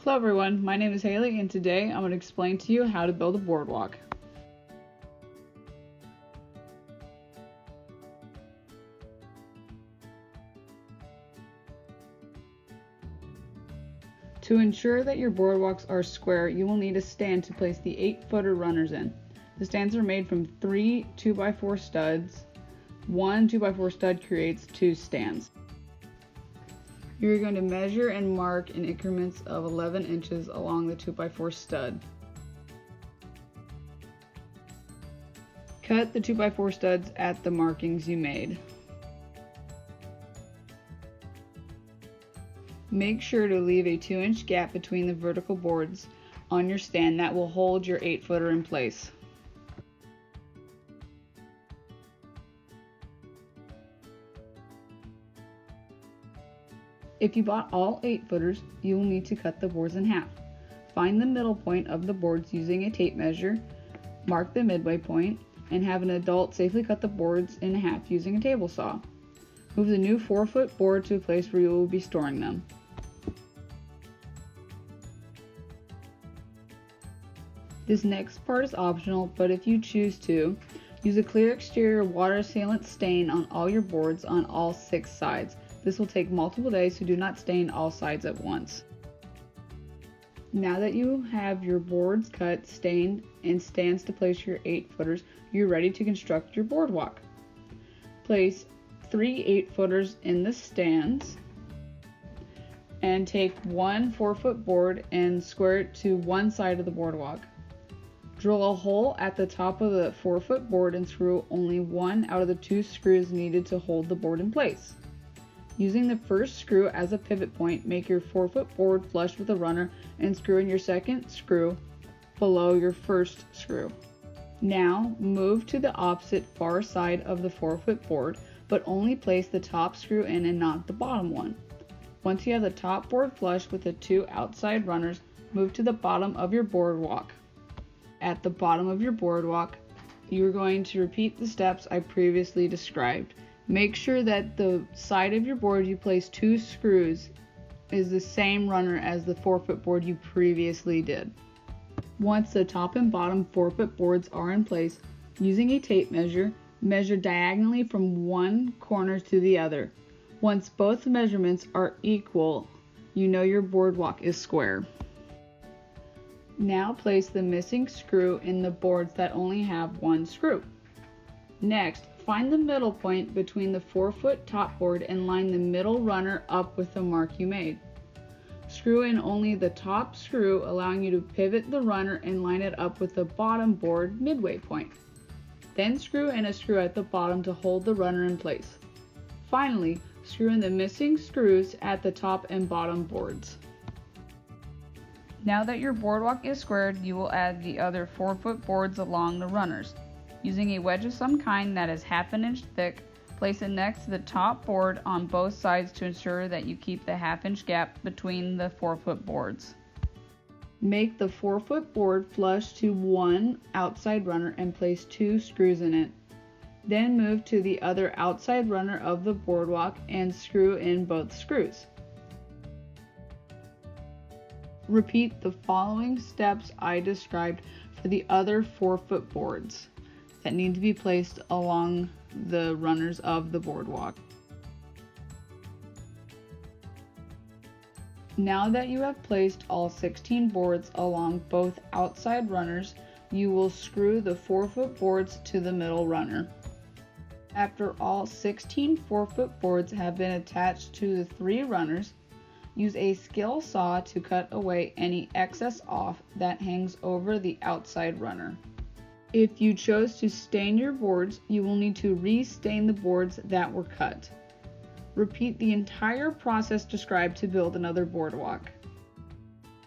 Hello everyone, my name is Haley and today I'm going to explain to you how to build a boardwalk. To ensure that your boardwalks are square, you will need a stand to place the 8-footer runners in. The stands are made from 3 2x4 studs. One 2x4 stud creates 2 stands. You're going to measure and mark in increments of 11 inches along the 2x4 stud. Cut the 2x4 studs at the markings you made. Make sure to leave a 2-inch gap between the vertical boards on your stand that will hold your 8-footer in place. If you bought all 8-footers, you will need to cut the boards in half. Find the middle point of the boards using a tape measure, mark the midway point, and have an adult safely cut the boards in half using a table saw. Move the new 4-foot board to a place where you will be storing them. This next part is optional, but if you choose to, use a clear exterior water sealant stain on all your boards on all 6 sides. This will take multiple days, so do not stain all sides at once. Now that you have your boards cut, stained, and stands to place your 8-footers, you're ready to construct your boardwalk. Place 3 8-footers in the stands and take one 4-foot board and square it to one side of the boardwalk. Drill a hole at the top of the 4-foot board and screw only one out of the 2 screws needed to hold the board in place. Using the first screw as a pivot point, make your 4-foot board flush with the runner and screw in your second screw below your first screw. Now move to the opposite far side of the 4-foot board, but only place the top screw in and not the bottom one. Once you have the top board flush with the 2 outside runners, move to the bottom of your boardwalk. At the bottom of your boardwalk, you're going to repeat the steps I previously described. Make sure that the side of your board you place 2 screws is the same runner as the 4-foot board you previously did. Once the top and bottom 4-foot boards are in place, using a tape measure, measure diagonally from one corner to the other. Once both measurements are equal, you know your boardwalk is square. Now place the missing screw in the boards that only have one screw. Next, find the middle point between the 4-foot top board and line the middle runner up with the mark you made. Screw in only the top screw, allowing you to pivot the runner and line it up with the bottom board midway point. Then screw in a screw at the bottom to hold the runner in place. Finally, screw in the missing screws at the top and bottom boards. Now that your boardwalk is squared, you will add the other 4-foot boards along the runners. Using a wedge of some kind that is half an inch thick, place it next to the top board on both sides to ensure that you keep the half-inch gap between the 4-foot boards. Make the 4-foot board flush to one outside runner and place 2 screws in it. Then move to the other outside runner of the boardwalk and screw in both screws. Repeat the following steps I described for the other 4-foot boards that need to be placed along the runners of the boardwalk. Now that you have placed all 16 boards along both outside runners, you will screw the 4-foot boards to the middle runner. After all 16 4-foot boards have been attached to the 3 runners, use a skill saw to cut away any excess off that hangs over the outside runner. If you chose to stain your boards, you will need to re-stain the boards that were cut. Repeat the entire process described to build another boardwalk.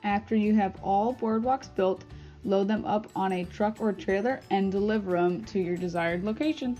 After you have all boardwalks built, load them up on a truck or trailer and deliver them to your desired location.